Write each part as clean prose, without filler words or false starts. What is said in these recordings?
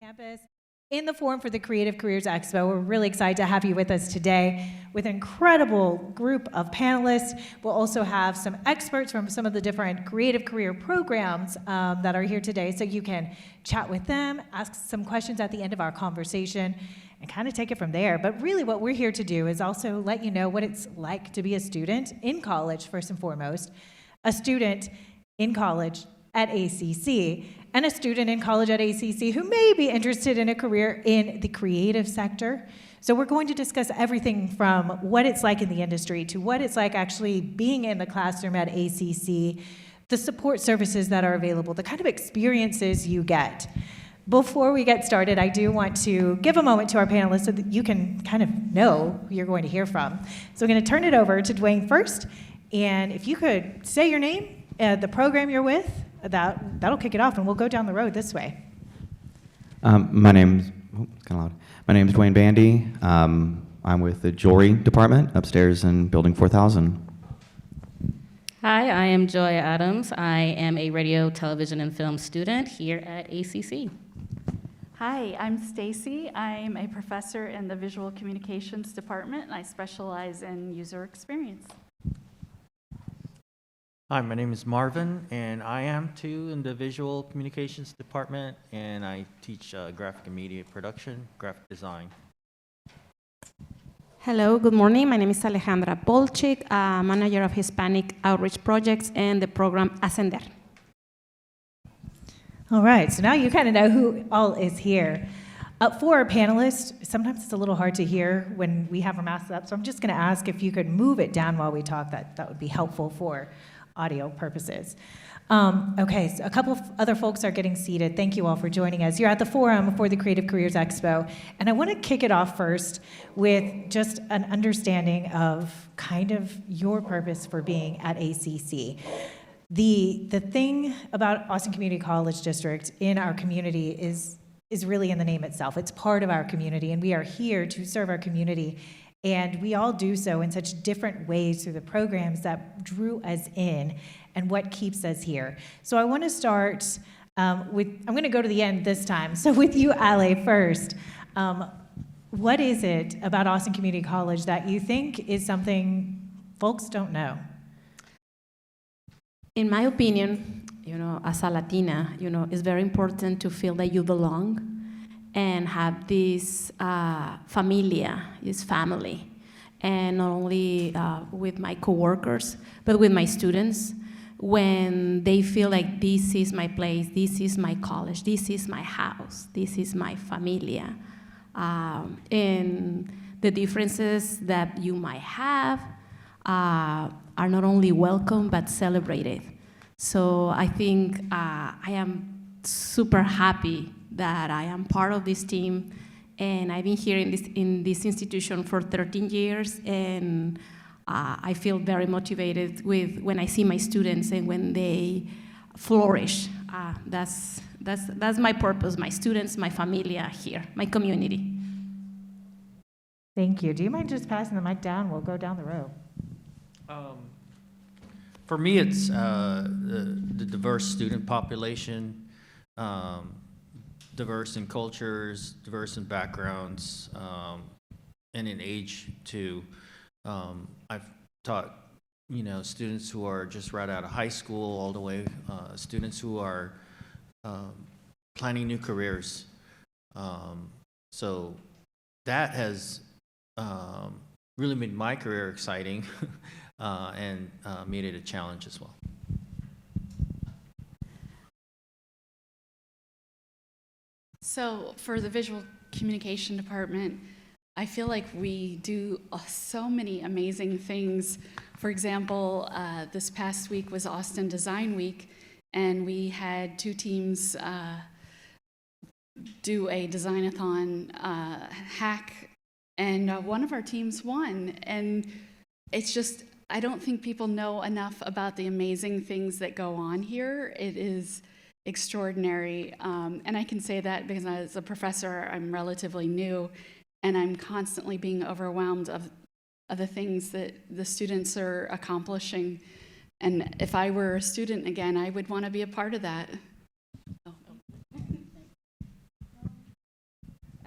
Campus in the Forum for the Creative Careers Expo. We're really excited to have you with us today with an incredible group of panelists. We'll also have some experts from some of the different creative career programs that are here today, so you can chat with them, ask some questions at the end of our conversation, and kind of take it from there. But really what we're here to do is also let you know what it's like to be a student in college, first and foremost, a student in college at ACC, and a student in college at ACC who may be interested in a career in the creative sector. So we're going to discuss everything from what it's like in the industry to what it's like actually being in the classroom at ACC, the support services that are available, the kind of experiences you get. Before we get started, I do want to give a moment to our panelists so that you can kind of know who you're going to hear from. So I'm going to turn it over to Dwayne first, and if you could say your name, the program you're with, that'll kick it off, and we'll go down the road this way. My name's Dwayne Bandy. I'm with the jewelry department upstairs in building 4000. Hi, I am Joy Adams. I am a radio, television, and film student here at ACC. Hi, I'm Stacy. I'm a professor in the visual communications department, and I specialize in user experience. Hi, my name is Marvin, and I am too in the visual communications department, and I teach graphic and media production, graphic design. Hello, good morning. My name is Alejandra Polchik, manager of Hispanic outreach projects and the program Ascender. All right, so now you kind of know who all is here. For our panelists, sometimes it's a little hard to hear when we have our masks up, so I'm just going to ask if you could move it down while we talk. That would be helpful for audio purposes. Okay, so a couple of other folks are getting seated. Thank you all for joining us. You're at the Forum for the Creative Careers Expo, and I want to kick it off first with just an understanding of kind of your purpose for being at ACC. The thing about Austin Community College District in our community is really in the name itself. It's part of our community, and we are here to serve our community. And we all do so in such different ways through the programs that drew us in and what keeps us here. So I want to start I'm going to go to the end this time. So with you, Ale, first. What is it about Austin Community College that you think is something folks don't know? In my opinion, as a Latina, it's very important to feel that you belong and have this familia, this family, and not only with my coworkers, but with my students, when they feel like this is my place, this is my college, this is my house, this is my familia. And the differences that you might have are not only welcome, but celebrated. So I think I am super happy that I am part of this team, and I've been here in this institution for 13 years, and I feel very motivated when I see my students and when they flourish. That's my purpose, my students, my familia here, my community. Thank you. Do you mind just passing the mic down? We'll go down the row. For me, it's the diverse student population, diverse in cultures, diverse in backgrounds, and in age too. I've taught, students who are just right out of high school, all the way students who are planning new careers. So that has really made my career exciting and made it a challenge as well. So for the visual communication department, I feel like we do so many amazing things. For example, this past week was Austin Design Week, and we had two teams do a design-a-thon hack, and one of our teams won. And it's just, I don't think people know enough about the amazing things that go on here. It is extraordinary, and I can say that because as a professor, I'm relatively new, and I'm constantly being overwhelmed of the things that the students are accomplishing. And if I were a student again, I would want to be a part of that.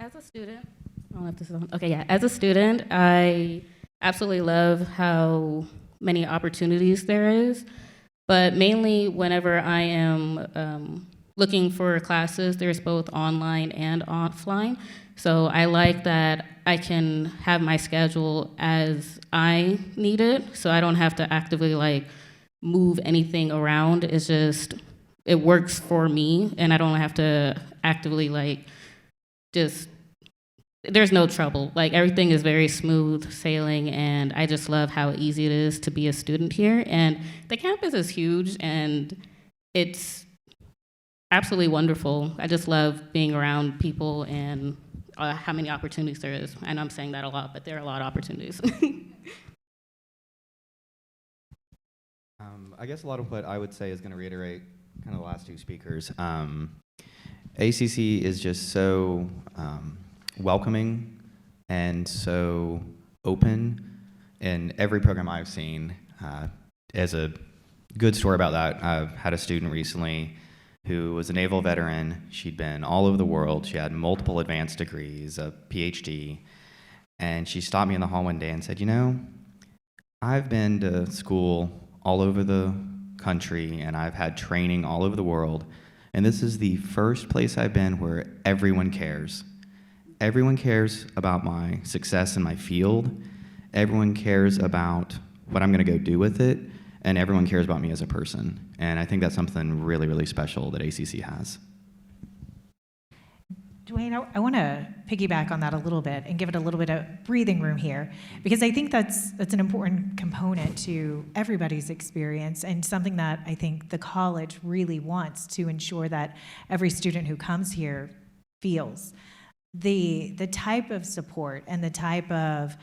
As a student, I don't know if this is on. Okay, yeah. As a student, I absolutely love how many opportunities there is, but mainly whenever I am looking for classes, there's both online and offline. So I like that I can have my schedule as I need it, so I don't have to actively like move anything around. It's just, it works for me, and I don't have to actively like just, there's no trouble. Like everything is very smooth sailing, and I just love how easy it is to be a student here. And the campus is huge, and it's absolutely wonderful. I just love being around people and how many opportunities there is. I know I'm saying that a lot, but there are a lot of opportunities. I guess a lot of what I would say is going to reiterate kind of the last two speakers. ACC is just so welcoming and so open in every program I've seen. As a good story about that, I've had a student recently who was a naval veteran. She'd been all over the world. She had multiple advanced degrees, a PhD, and she stopped me in the hall one day and said, you know, I've been to school all over the country, and I've had training all over the world, and this is the first place I've been where everyone cares. Everyone cares about my success in my field. Everyone cares about what I'm going to go do with it, and everyone cares about me as a person. And I think that's something really, really special that ACC has. Dwayne, I want to piggyback on that a little bit and give it a little bit of breathing room here, because I think that's an important component to everybody's experience, and something that I think the college really wants to ensure that every student who comes here feels. The type of support and the type of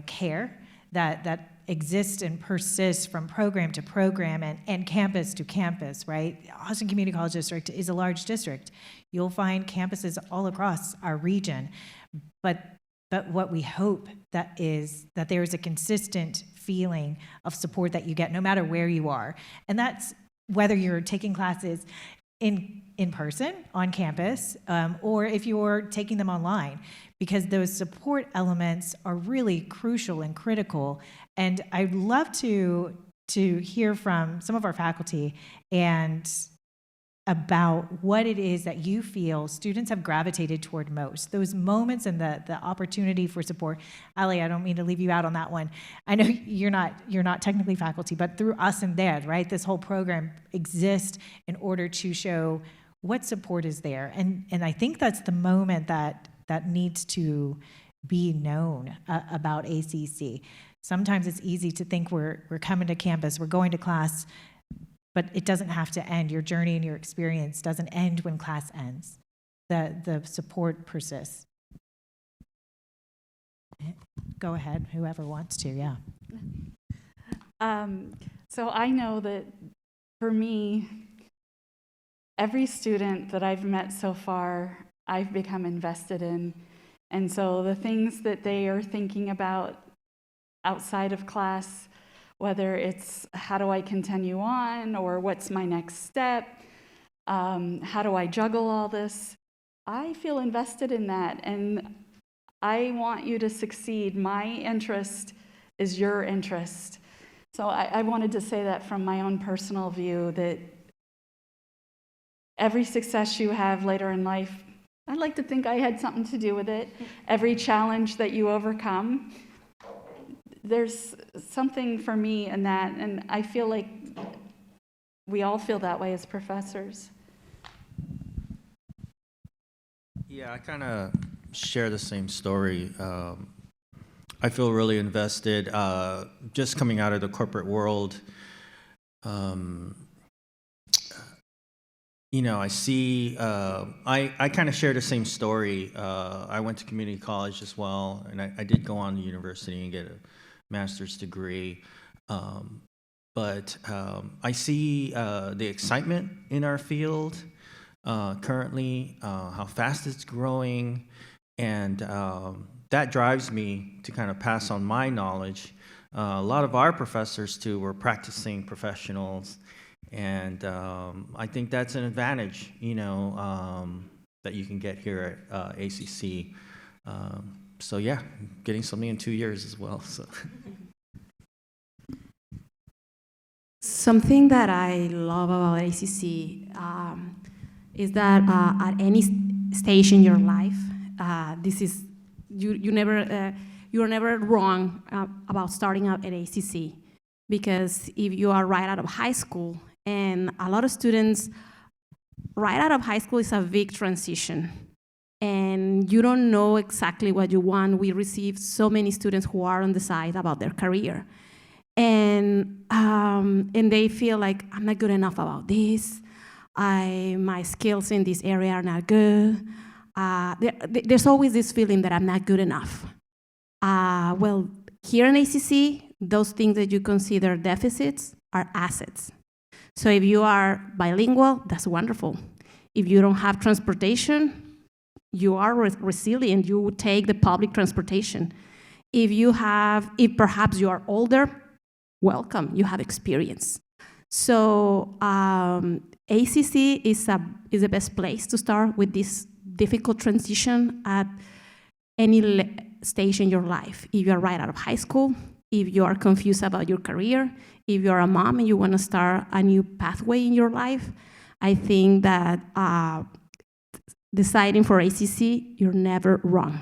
care that exists and persists from program to program and campus to campus, right? Austin Community College District is a large district. You'll find campuses all across our region, but what we hope that there is a consistent feeling of support that you get no matter where you are. And that's whether you're taking classes in person on campus, or if you're taking them online, because those support elements are really crucial and critical. And I'd love to hear from some of our faculty and about what it is that you feel students have gravitated toward most, those moments and the opportunity for support. Ali, I don't mean to leave you out on that one. I know you're not technically faculty, but through us and there, right? This whole program exists in order to show what support is there. And I think that's the moment that needs to be known about ACC. Sometimes it's easy to think we're coming to campus, we're going to class, but it doesn't have to end. Your journey and your experience doesn't end when class ends. The support persists. Go ahead, whoever wants to, yeah. So I know that for me, every student that I've met so far, I've become invested in. And so the things that they are thinking about outside of class, whether it's how do I continue on or what's my next step, how do I juggle all this, I feel invested in that, and I want you to succeed. My interest is your interest. So I wanted to say that from my own personal view, that every success you have later in life, I'd like to think I had something to do with it. Every challenge that you overcome, there's something for me in that, and I feel like we all feel that way as professors. Yeah, I kind of share the same story. I feel really invested. Just coming out of the corporate world, I see, I kind of share the same story. I went to community college as well, and I did go on to university and get a master's degree. But I see the excitement in our field currently, how fast it's growing, and that drives me to kind of pass on my knowledge. A lot of our professors, too, were practicing professionals, and I think that's an advantage, that that you can get here at ACC. So yeah, getting something in 2 years as well. So. Something that I love about ACC is that at any stage in your life, this is you are never wrong about starting out at ACC, because if you are right out of high school, and a lot of students right out of high school is a big transition, and you don't know exactly what you want. We receive so many students who are undecided about their career. And they feel like, I'm not good enough about this. My skills in this area are not good. There's always this feeling that I'm not good enough. Well, here in ACC, those things that you consider deficits are assets. So if you are bilingual, that's wonderful. If you don't have transportation, you are resilient. You would take the public transportation. If perhaps you are older, welcome, you have experience. So ACC is the best place to start with this difficult transition at any stage in your life. If you're right out of high school, if you are confused about your career, if you're a mom and you want to start a new pathway in your life, I think that deciding for ACC, you're never wrong.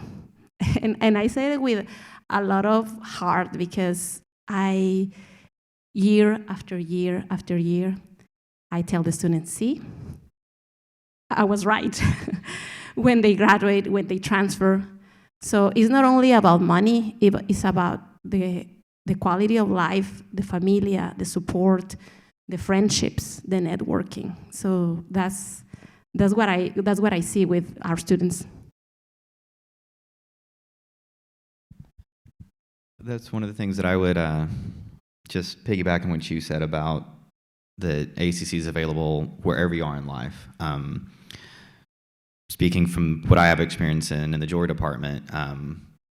And I say it with a lot of heart, because year after year after year, I tell the students, see, I was right. When they graduate, when they transfer. So it's not only about money, it's about the quality of life, the familia, the support, the friendships, the networking. So that's what I see with our students. That's one of the things that I would just piggyback on what you said about the ACC is available wherever you are in life. Speaking from what I have experience in the jewelry department,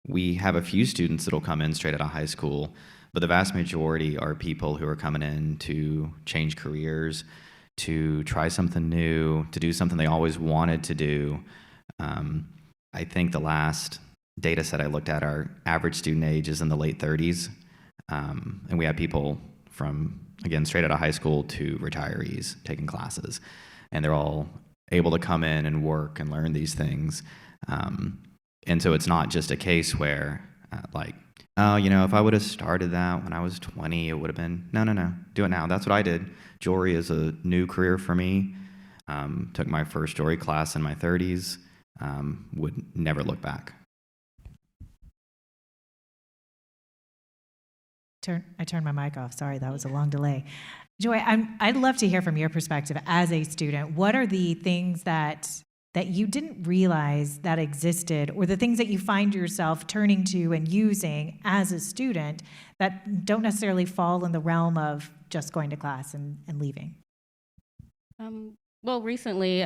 we have a few students that'll come in straight out of high school, but the vast majority are people who are coming in to change careers, to try something new, to do something they always wanted to do. I think the last data set I looked at, our average student age is in the late 30s. And we have people from, again, straight out of high school to retirees taking classes. And they're all able to come in and work and learn these things. And so it's not just a case where, if I would have started that when I was 20, it would have been, no, do it now. That's what I did. Jewelry is a new career for me. Took my first jewelry class in my 30s. Would never look back. I turned my mic off. Sorry, that was a long delay. Joy, I'd love to hear from your perspective as a student. What are the things that you didn't realize that existed, or the things that you find yourself turning to and using as a student that don't necessarily fall in the realm of just going to class and leaving? Well, recently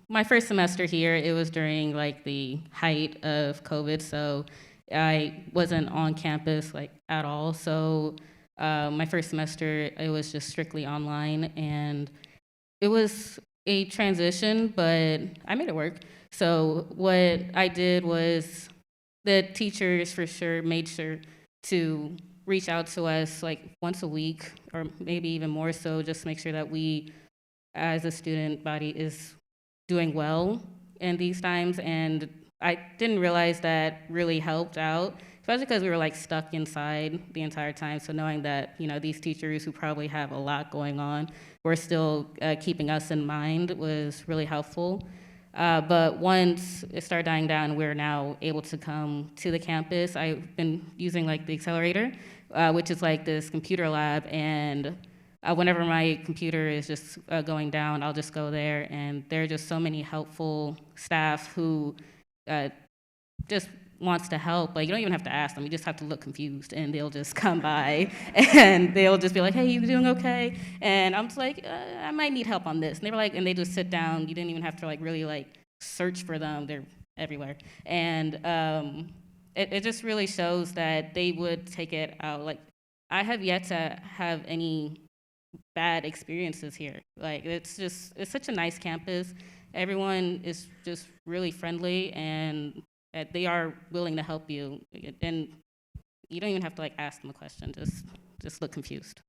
my first semester here, it was during the height of COVID, so I wasn't on campus at all. So my first semester, it was just strictly online, and it was a transition, but I made it work. So what I did was the teachers for sure made sure to reach out to us once a week, or maybe even more so, just to make sure that we as a student body is doing well in these times. And I didn't realize that really helped out, especially because we were stuck inside the entire time. So knowing that, these teachers who probably have a lot going on were still keeping us in mind was really helpful. But once it started dying down, we're now able to come to the campus. I've been using the accelerator, which is this computer lab, and whenever my computer is just going down, I'll just go there, and there are just so many helpful staff who just wants to help. You don't even have to ask them, you just have to look confused, and they'll just come by and they'll just be like, hey, you doing okay? And I'm just I might need help on this. And they were and they just sit down. You didn't even have to really search for them. They're everywhere. And it just really shows that they would take it out. I have yet to have any bad experiences here. Like, it's such a nice campus. Everyone is just really friendly, and they are willing to help you. And you don't even have to like ask them a question. Just look confused.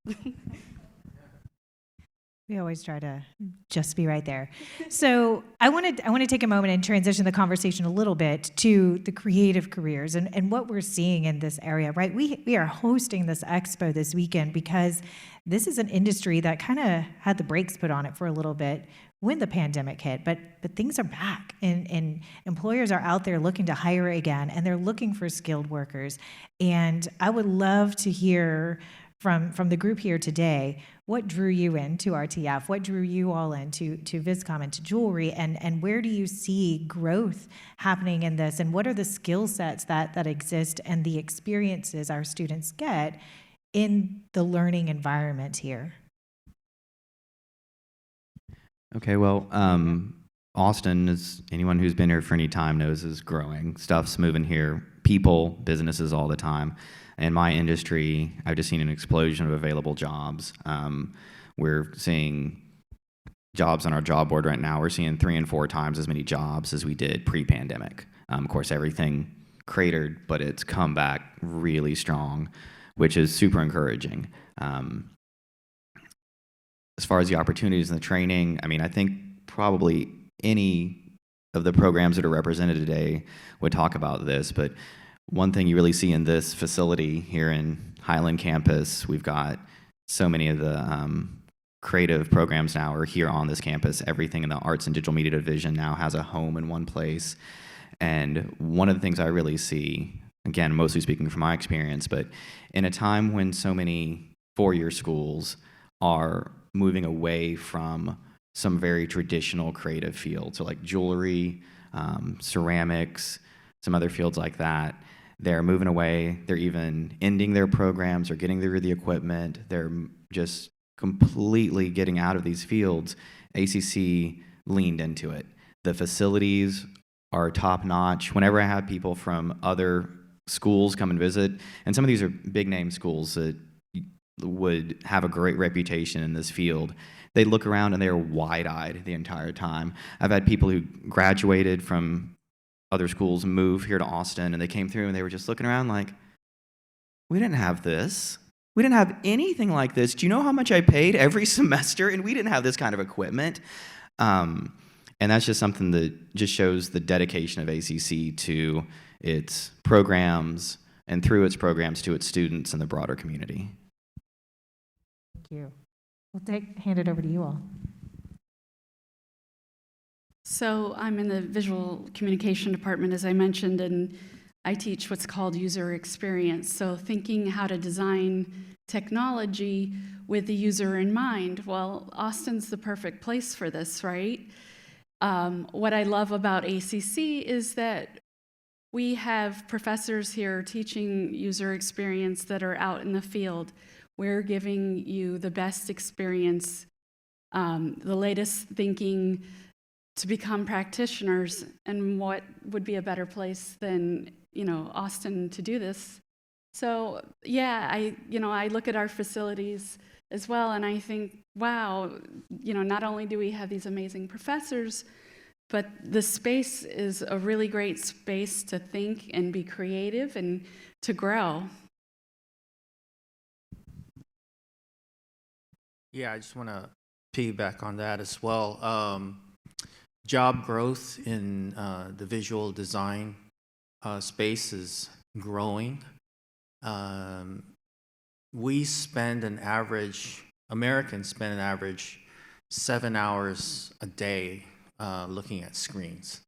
We always try to just be right there. So I want to take a moment and transition the conversation a little bit to the creative careers and what we're seeing in this area, right? We are hosting this expo this weekend because this is an industry that kind of had the brakes put on it for a little bit when the pandemic hit, but things are back, and employers are out there looking to hire again, and they're looking for skilled workers. And I would love to hear from the group here today, what drew you into RTF? What drew you all into Viscom and to jewelry? And where do you see growth happening in this? And what are the skill sets that exist and the experiences our students get in the learning environment here? Okay, well, Austin, as anyone who's been here for any time knows, is growing. Stuff's moving here, people, businesses all the time. In my industry, I've just seen an explosion of available jobs. We're seeing jobs on our job board right now. We're seeing 3 and 4 times as many jobs as we did pre-pandemic. Of course, everything cratered, but it's come back really strong, which is super encouraging. As far as the opportunities and the training, I mean, I think probably any of the programs that are represented today would talk about this, but one thing you really see in this facility here in Highland campus, we've got so many of the creative programs now are here on this campus. Everything in the arts and digital media division now has a home in one place. And one of the things I really see, again, mostly speaking from my experience, but in a time when so many four-year schools are moving away from some very traditional creative fields, so like jewelry, ceramics, some other fields like that, they're moving away. They're even ending their programs or getting rid of the equipment. They're just completely getting out of these fields. ACC leaned into it. The facilities are top notch. Whenever I have people from other schools come and visit, and some of these are big name schools that would have a great reputation in this field, they look around and they're wide-eyed the entire time. I've had people who graduated from other schools move here to Austin, and they came through and they were just looking around like, we didn't have this. We didn't have anything like this. Do you know how much I paid every semester? And we didn't have this kind of equipment. And that's just something that just shows the dedication of ACC to its programs and through its programs to its students and the broader community. Thank you. We'll hand it over to you all. So I'm in the visual communication department, as I mentioned, and I teach what's called user experience. So thinking how to design technology with the user in mind. Well, Austin's the perfect place for this, right? What I love about ACC is that we have professors here teaching user experience that are out in the field. We're giving you the best experience, the latest thinking, to become practitioners, and what would be a better place than, Austin to do this? So yeah, I look at our facilities as well, and I think, wow, not only do we have these amazing professors, but the space is a really great space to think and be creative and to grow. Yeah, I just want to piggyback on that as well. Job growth in the visual design space is growing. Americans spend an average 7 hours a day looking at screens.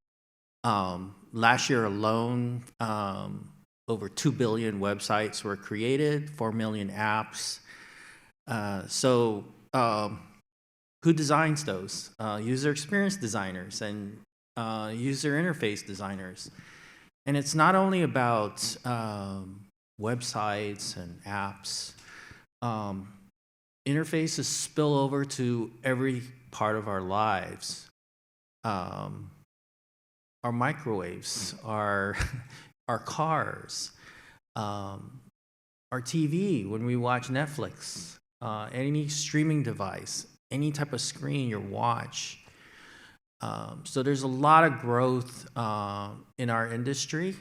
Last year alone, over 2 billion websites were created, 4 million apps. Who designs those? User experience designers and user interface designers. And it's not only about websites and apps. Interfaces spill over to every part of our lives. Our microwaves, our cars, our TV when we watch Netflix. any streaming device, any type of screen, your watch. So there's a lot of growth in our industry.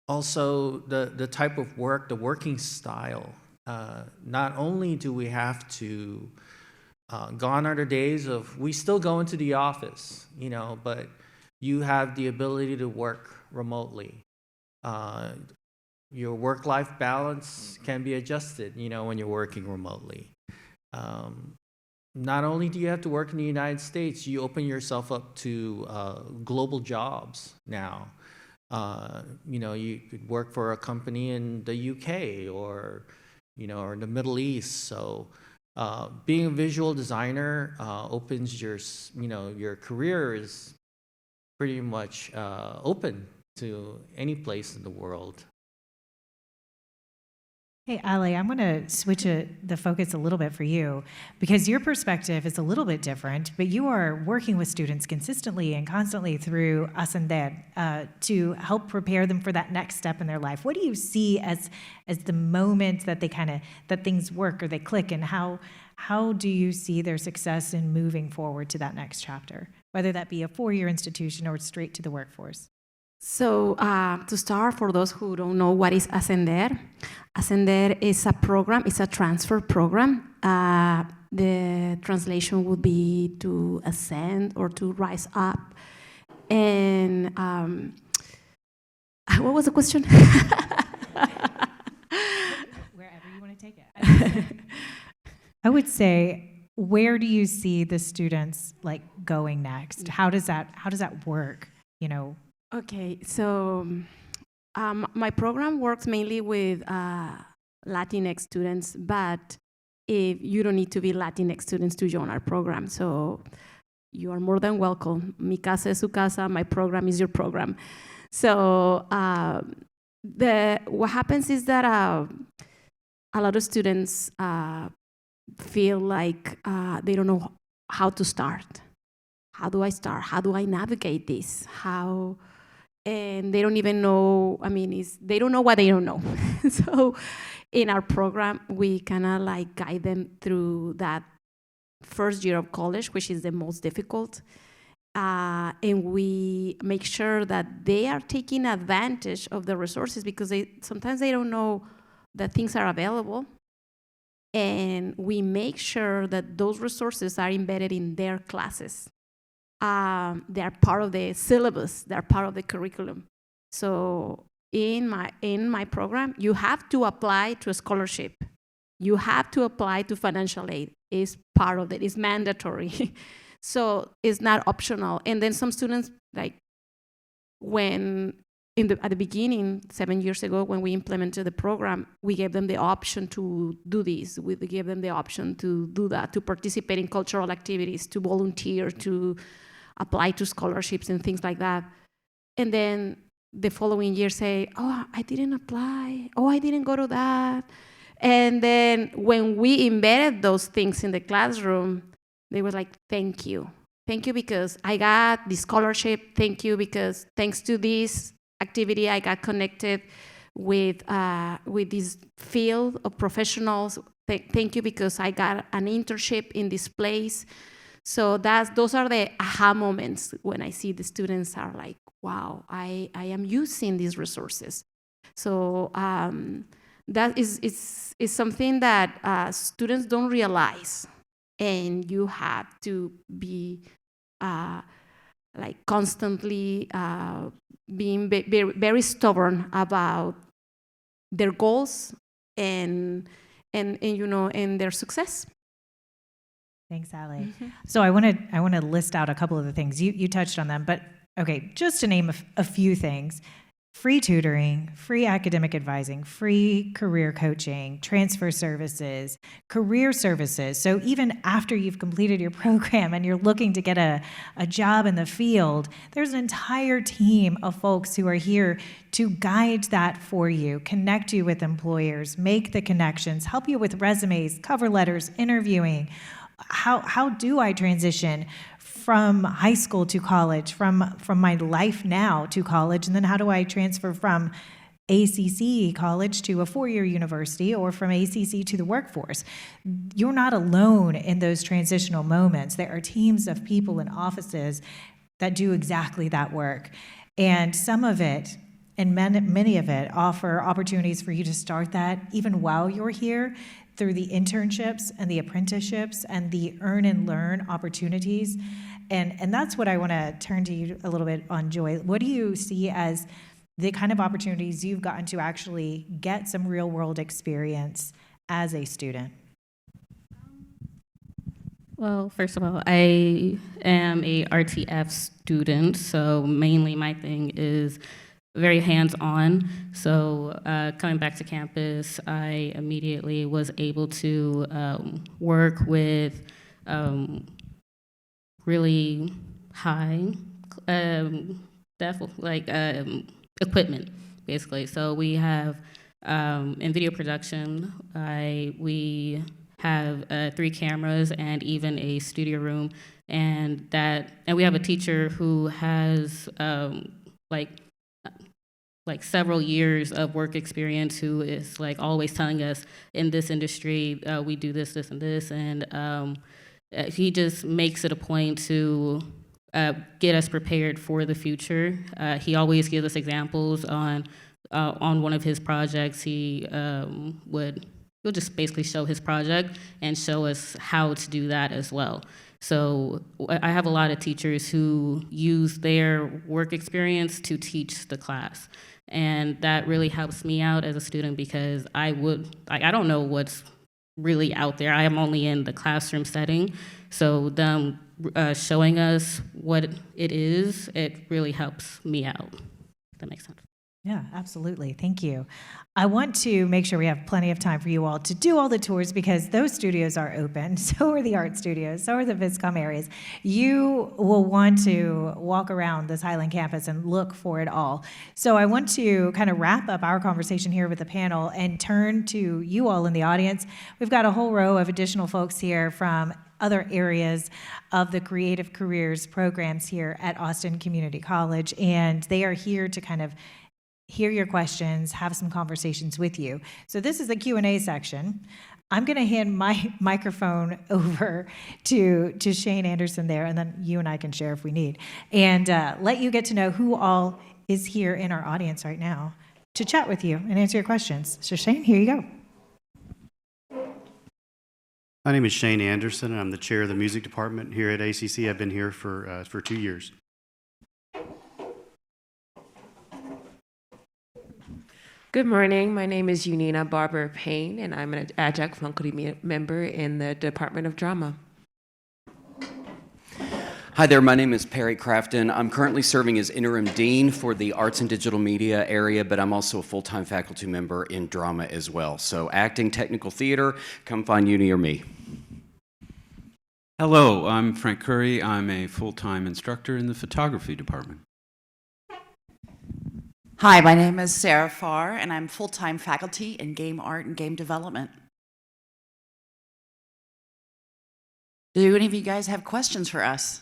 Also, the type of work, the working style. Not only do we have to, gone are the days of, we still go into the office, but you have the ability to work remotely. Your work-life balance can be adjusted, when you're working remotely. Not only do you have to work in the United States, you open yourself up to global jobs now. You could work for a company in the UK or in the Middle East. So being a visual designer opens your career is pretty much open to any place in the world. Hey, Ali, I'm going to switch the focus a little bit for you because your perspective is a little bit different, but you are working with students consistently and constantly through Ascender to help prepare them for that next step in their life. What do you see as the moment that that things work or they click, and how do you see their success in moving forward to that next chapter, whether that be a four-year institution or straight to the workforce? So to start, for those who don't know what is Ascender, Ascender is a program, it's a transfer program. The translation would be to ascend or to rise up. And what was the question? Wherever you want to take it. I would say, where do you see the students going next? How does that work? Okay, so my program works mainly with Latinx students, but if you don't need to be Latinx students to join our program, so you are more than welcome. Mi casa es su casa, my program is your program. So what happens is that a lot of students feel like they don't know how to start. How do I start? How do I navigate this? And they don't even know, they don't know what they don't know. So in our program, we kind of guide them through that first year of college, which is the most difficult. And we make sure that they are taking advantage of the resources because sometimes they don't know that things are available. And we make sure that those resources are embedded in their classes. They are part of the syllabus, they are part of the curriculum. So in my program, you have to apply to a scholarship. You have to apply to financial aid. It's part of it, it's mandatory. So it's not optional. And then some students, at the beginning, 7 years ago, when we implemented the program, we gave them the option to do this. We gave them the option to do that, to participate in cultural activities, to volunteer, to apply to scholarships and things like that. And then the following year say, oh, I didn't apply. Oh, I didn't go to that. And then when we embedded those things in the classroom, they were like, thank you. Thank you because I got the scholarship. Thank you because thanks to this activity, I got connected with this field of professionals. Thank you because I got an internship in this place. So those are the aha moments when I see the students are like, wow, I am using these resources. So that is something that students don't realize. And you have to be constantly being very, very stubborn about their goals and their success. Thanks, Ali. So I want to list out a couple of the things you touched on them, but okay, just to name a few things: free tutoring, free academic advising, free career coaching, transfer services, career services. So even after you've completed your program and you're looking to get a job in the field, there's an entire team of folks who are here to guide that for you, connect you with employers, make the connections, help you with resumes, cover letters, interviewing. How do I transition from high school to college, from my life now to college, and then how do I transfer from ACC college to a four-year university or from ACC to the workforce. You're not alone in those transitional moments. There are teams of people in offices that do exactly that work. And some of it, and many of it, offer opportunities for you to start that even while you're here through the internships and the apprenticeships and the earn and learn opportunities. And that's what I want to turn to you a little bit on, Joy. What do you see as the kind of opportunities you've gotten to actually get some real world experience as a student? Well, first of all, I am a RTF student, so mainly my thing is very hands-on. So coming back to campus, I immediately was able to work with really high equipment, basically. So we have in video production, we have 3 cameras and even a studio room, and we have a teacher who has like several years of work experience, who is like always telling us in this industry we do this, this, and this, and he just makes it a point to get us prepared for the future. He always gives us examples on one of his projects. He'll just basically show his project and show us how to do that as well. So I have a lot of teachers who use their work experience to teach the class. And that really helps me out as a student, because I don't know what's really out there. I am only in the classroom setting. So them showing us what it is, it really helps me out. If that makes sense. Yeah, absolutely. Thank you. I want to make sure we have plenty of time for you all to do all the tours, because those studios are open. So are the art studios. So are the Viscom areas. You will want to walk around this Highland campus and look for it all. So I want to kind of wrap up our conversation here with the panel and turn to you all in the audience. We've got a whole row of additional folks here from other areas of the creative careers programs here at Austin Community College, and they are here to kind of hear your questions, have some conversations with you. So this is the Q&A section. I'm going to hand my microphone over to Shane Anderson there, and then you and I can share if we need, and let you get to know who all is here in our audience right now to chat with you and answer your questions. So Shane, here you go. My name is Shane Anderson, and I'm the chair of the music department here at ACC. I've been here for 2 years. Good morning. My name is Unina Barber Payne, and I'm an adjunct faculty member in the Department of Drama. Hi there, my name is Perry Crafton. I'm currently serving as interim dean for the arts and digital media area, but I'm also a full-time faculty member in drama as well. So acting, technical theater, come find Uni or me. Hello, I'm Frank Curry. I'm a full-time instructor in the photography department. Hi, my name is Sarah Farr, and I'm full-time faculty in game art and game development. Do any of you guys have questions for us?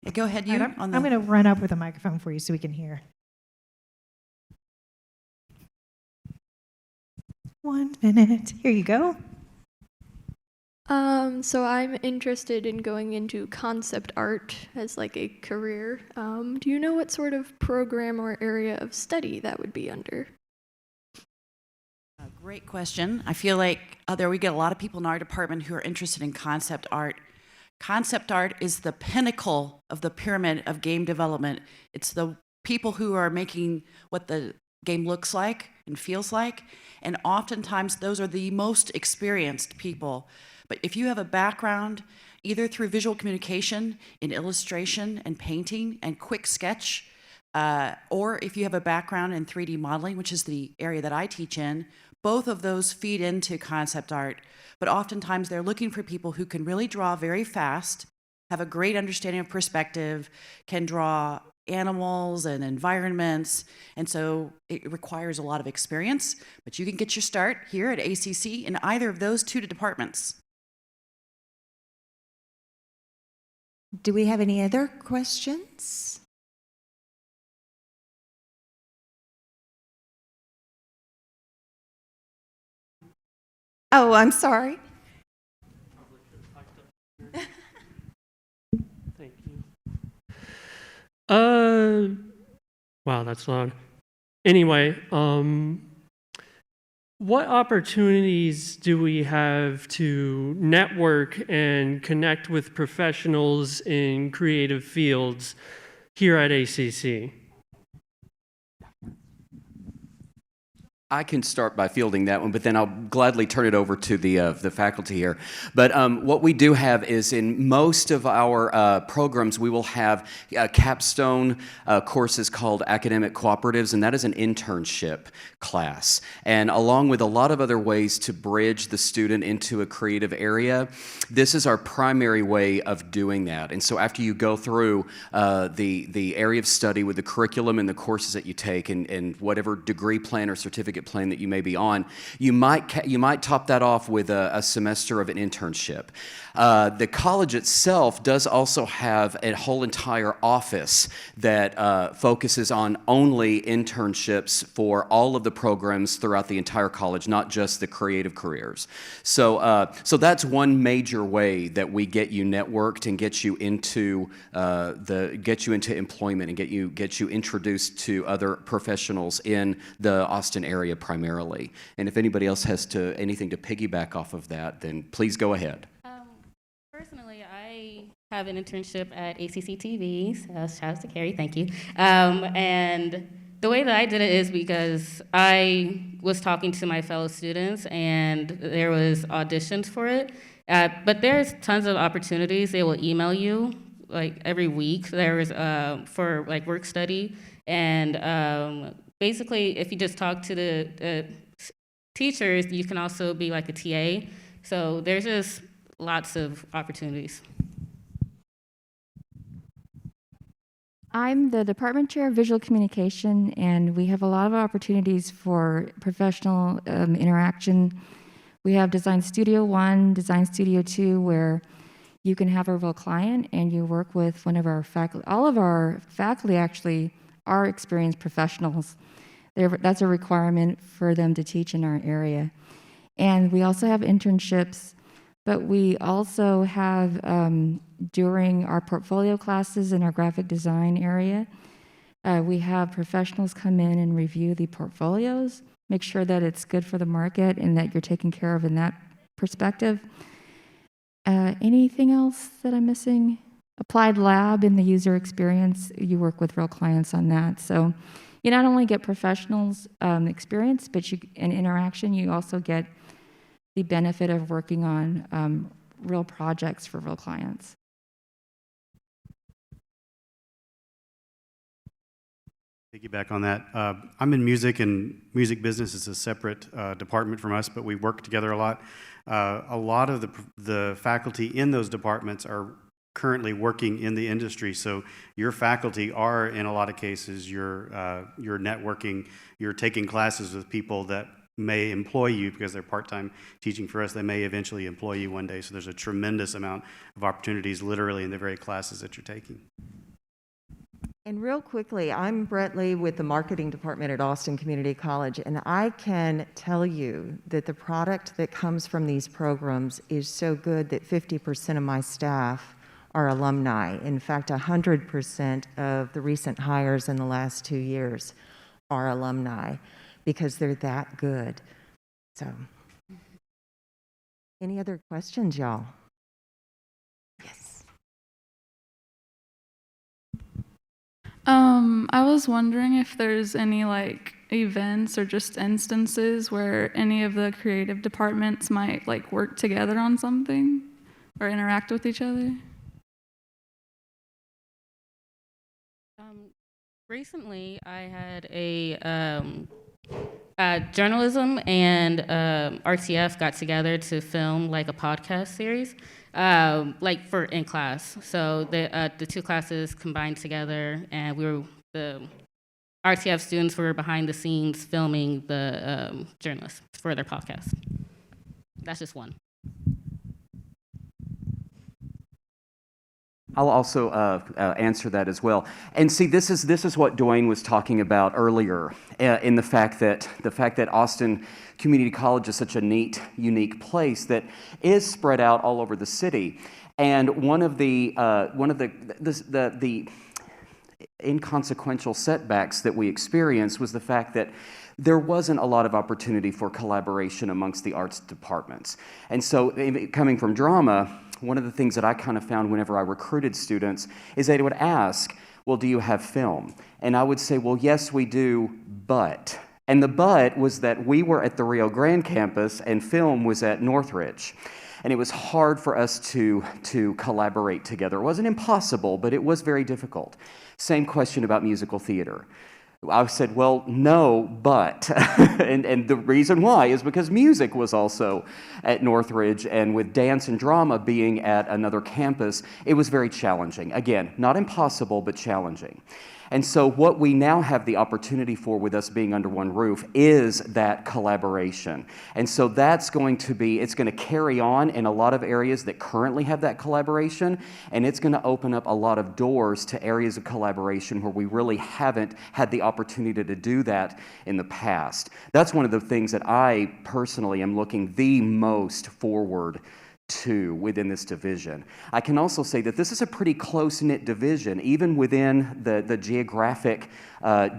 Yeah, go ahead, you. I'm going to run up with a microphone for you so we can hear. 1 minute. Here you go. So I'm interested in going into concept art as like a career. Do you know what sort of program or area of study that would be under? Great question. I feel like we get a lot of people in our department who are interested in concept art. Concept art is the pinnacle of the pyramid of game development. It's the people who are making what the game looks like and feels like, and oftentimes those are the most experienced people. But if you have a background either through visual communication, in illustration and painting and quick sketch, or if you have a background in 3D modeling, which is the area that I teach in, both of those feed into concept art. But oftentimes they're looking for people who can really draw very fast, have a great understanding of perspective, can draw animals and environments, and so it requires a lot of experience, but you can get your start here at ACC in either of those 2 departments. Do we have any other questions? Oh, I'm sorry. Thank you. Wow, that's loud. Anyway, what opportunities do we have to network and connect with professionals in creative fields here at ACC? I can start by fielding that one, but then I'll gladly turn it over to the faculty here. But what we do have is in most of our programs, we will have capstone courses called academic cooperatives, and that is an internship class. And along with a lot of other ways to bridge the student into a creative area, this is our primary way of doing that. And so after you go through the area of study with the curriculum and the courses that you take and whatever degree plan or certificate plan that you may be on, you might top that off with a semester of an internship. The college itself does also have a whole entire office that focuses on only internships for all of the programs throughout the entire college, not just the creative careers. So that's one major way that we get you networked and get you into employment and get you introduced to other professionals in the Austin area primarily. And if anybody else has anything to piggyback off of that, then please go ahead. Personally, I have an internship at ACC TV. Shout out to Carrie, thank you. And the way that I did it is because I was talking to my fellow students and there was auditions for it. But there's tons of opportunities. They will email you like every week. There's for like work study. And basically, if you just talk to the teachers, you can also be like a TA. So there's just lots of opportunities. I'm the department chair of visual communication, and we have a lot of opportunities for professional interaction. We have Design Studio 1, Design Studio 2, where you can have a real client and you work with one of our faculty. All of our faculty actually are experienced professionals. That's a requirement for them to teach in our area. And we also have internships, but we also have, during our portfolio classes in our graphic design area, we have professionals come in and review the portfolios, make sure that it's good for the market and that you're taken care of in that perspective. Anything else that I'm missing? Applied lab in the user experience, you work with real clients on that. So you not only get professionals experience, but in interaction, you also get the benefit of working on real projects for real clients. Piggyback on that. I'm in music, and music business is a separate department from us, but we work together a lot. A lot of the faculty in those departments are currently working in the industry, so your faculty are, in a lot of cases, you're networking, you're taking classes with people that may employ you because they're part-time teaching for us. They may eventually employ you one day, so there's a tremendous amount of opportunities literally in the very classes that you're taking. And real quickly, I'm Brett Lee with the marketing department at Austin Community College, and I can tell you that the product that comes from these programs is so good that 50% of my staff are alumni. In fact, 100% of the recent hires in the last 2 years are alumni because they're that good. So, any other questions, y'all? Yes. I was wondering if there's any like events or just instances where any of the creative departments might like work together on something or interact with each other. Recently, I had a journalism and RTF got together to film like a podcast series, like for in class. So the two classes combined together, and the RTF students were behind the scenes filming the journalists for their podcast. That's just one. I'll also answer that as well. And see, this is what Dwayne was talking about earlier, in the fact that Austin Community College is such a neat, unique place that is spread out all over the city. And one of the inconsequential setbacks that we experienced was the fact that there wasn't a lot of opportunity for collaboration amongst the arts departments. And so, coming from drama, one of the things that I kind of found whenever I recruited students is they would ask, well, do you have film? And I would say, well, yes, we do, but. And the but was that we were at the Rio Grande campus and film was at Northridge. And it was hard for us to collaborate together. It wasn't impossible, but it was very difficult. Same question about musical theater. I said, well, no, but. and the reason why is because music was also at Northridge, and with dance and drama being at another campus, it was very challenging. Again, not impossible, but challenging. And so what we now have the opportunity for with us being under one roof is that collaboration. And so that's going to be, it's going to carry on in a lot of areas that currently have that collaboration, and it's going to open up a lot of doors to areas of collaboration where we really haven't had the opportunity to do that in the past. That's one of the things that I personally am looking the most forward to within this division. I can also say that this is a pretty close-knit division, even within the geographic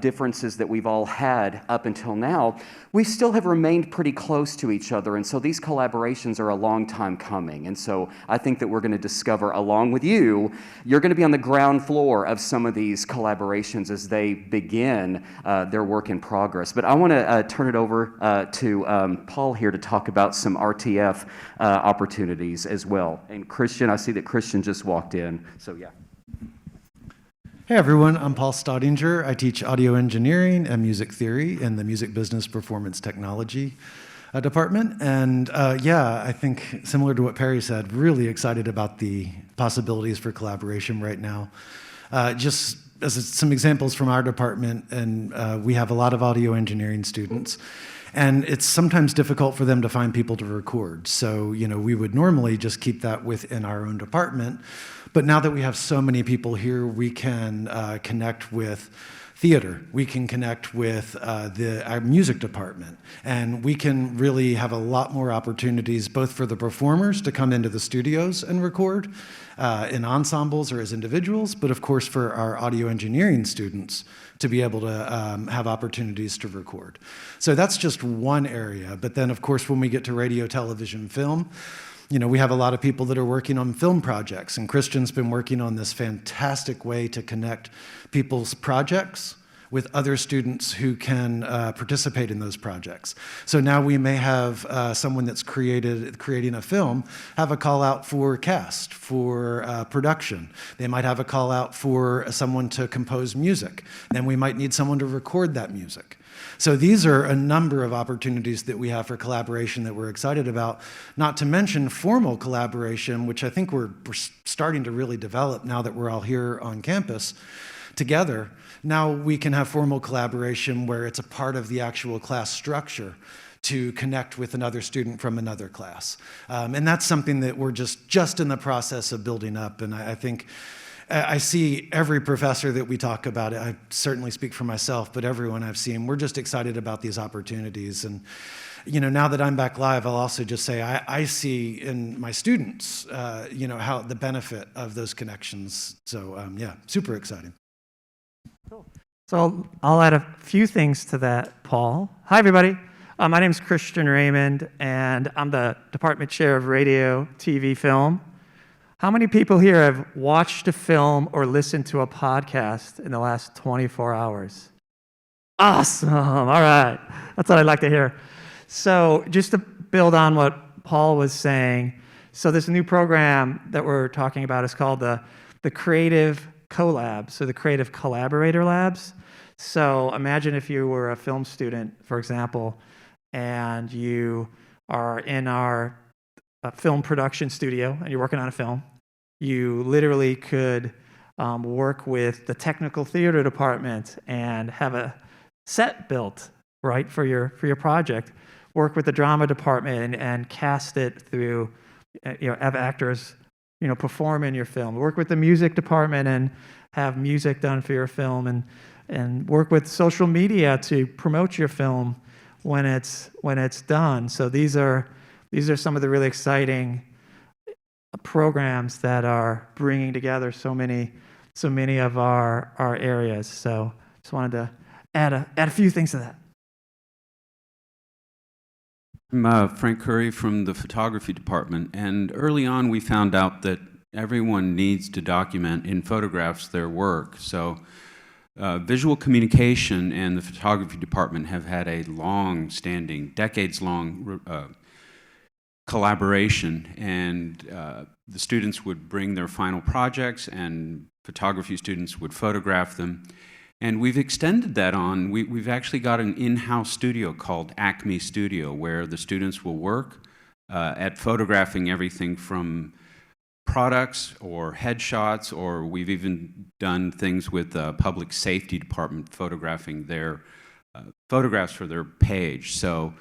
differences that we've all had up until now. We still have remained pretty close to each other, and so these collaborations are a long time coming. And so I think that we're going to discover, along with you, you're going to be on the ground floor of some of these collaborations as they begin their work in progress. But I want to turn it over to Paul here to talk about some RTF opportunities as well. And Christian, I see that Christian just walked in, so yeah. Hey everyone, I'm Paul Staudinger. I teach audio engineering and music theory in the Music Business Performance Technology department. And I think similar to what Perry said, really excited about the possibilities for collaboration right now. Just as some examples from our department, and we have a lot of audio engineering students. And it's sometimes difficult for them to find people to record. So, we would normally just keep that within our own department. But now that we have so many people here, we can connect with theater. We can connect with our music department. And we can really have a lot more opportunities, both for the performers to come into the studios and record in ensembles or as individuals, but of course for our audio engineering students to be able to have opportunities to record. So that's just one area. But then, of course, when we get to radio, television, film, we have a lot of people that are working on film projects, and Christian's been working on this fantastic way to connect people's projects with other students who can participate in those projects. So now we may have someone that's creating a film have a call out for cast, for production. They might have a call out for someone to compose music. Then we might need someone to record that music. So these are a number of opportunities that we have for collaboration that we're excited about, not to mention formal collaboration, which I think we're starting to really develop now that we're all here on campus together. Now we can have formal collaboration where it's a part of the actual class structure to connect with another student from another class. And that's something that we're just in the process of building up. And I think I see every professor that we talk about, I certainly speak for myself, but everyone I've seen, we're just excited about these opportunities. And now that I'm back live, I'll also just say I see in my students, how the benefit of those connections. So super exciting. Cool. So I'll add a few things to that, Paul. Hi, everybody. My name is Christian Raymond, and I'm the department chair of radio, TV, film. How many people here have watched a film or listened to a podcast in the last 24 hours? Awesome. All right. That's what I'd like to hear. So just to build on what Paul was saying, so this new program that we're talking about is called the Creative CoLabs, so the Creative Collaborator Labs. So imagine if you were a film student, for example, and you are in our film production studio and you're working on a film. You literally could work with the technical theater department and have a set built, right, for your project. Work with the drama department and cast it through, have actors, perform in your film. Work with the music department and have music done for your film, and work with social media to promote your film when it's done. So these are some of the really exciting programs that are bringing together so many of our areas. So just wanted to add a few things to that. I'm Frank Curry from the photography department, and early on we found out that everyone needs to document in photographs their work. So visual communication and the photography department have had a long-standing, decades-long collaboration, and the students would bring their final projects and photography students would photograph them. And we've extended that on. We've actually got an in-house studio called Acme Studio, where the students will work at photographing everything from products or headshots, or we've even done things with the public safety department photographing their photographs for their page. So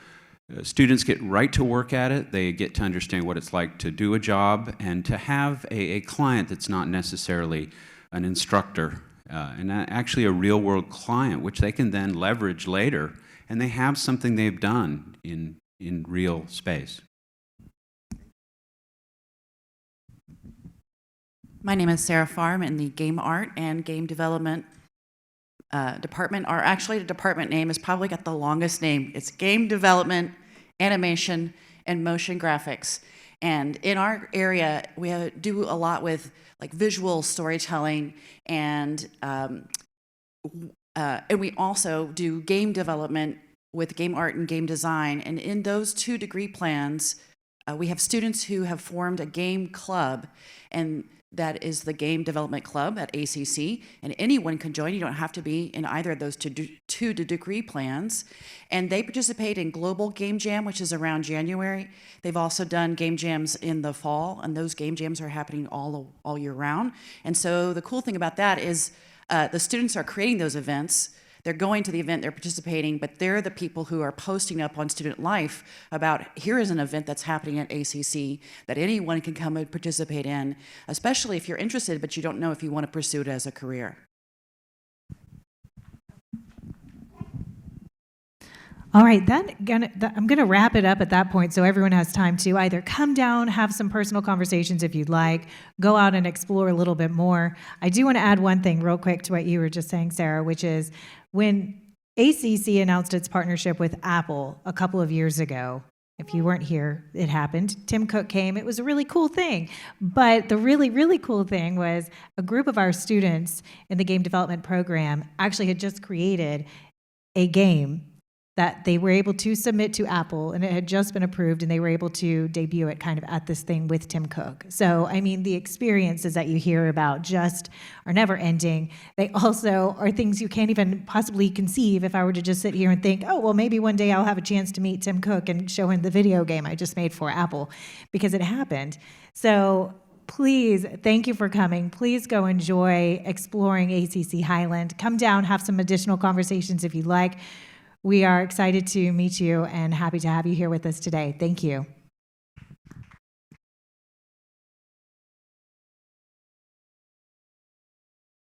students get right to work at it. They get to understand what it's like to do a job and to have a client that's not necessarily an instructor, and actually a real-world client, which they can then leverage later, and they have something they've done in real space. My name is Sarah Farm in the Game Art and Game Development department. Or actually, the department name has probably got the longest name. It's Game Development, Animation, and Motion Graphics. And in our area, we do a lot with like visual storytelling, and we also do game development with game art and game design. And in those 2 degree plans, we have students who have formed a game club, and that is the Game Development Club at ACC, and anyone can join. You don't have to be in either of those two degree plans. And they participate in Global Game Jam, which is around January. They've also done game jams in the fall, and those game jams are happening all year round. And so the cool thing about that is the students are creating those events. They're going to the event, they're participating, but they're the people who are posting up on Student Life about, here is an event that's happening at ACC that anyone can come and participate in, especially if you're interested, but you don't know if you want to pursue it as a career. All right, I'm going to wrap it up at that point so everyone has time to either come down, have some personal conversations if you'd like, go out and explore a little bit more. I do want to add one thing real quick to what you were just saying, Sarah, which is when ACC announced its partnership with Apple a couple of years ago, if you weren't here, it happened. Tim Cook came. It was a really cool thing. But the really, really cool thing was a group of our students in the game development program actually had just created a game that they were able to submit to Apple, and it had just been approved, and they were able to debut it kind of at this thing with Tim Cook. So, I mean, the experiences that you hear about just are never ending. They also are things you can't even possibly conceive if I were to just sit here and think, oh, well, maybe one day I'll have a chance to meet Tim Cook and show him the video game I just made for Apple, because it happened. So please, thank you for coming. Please go enjoy exploring ACC Highland. Come down, have some additional conversations if you'd like. We are excited to meet you and happy to have you here with us today. Thank you.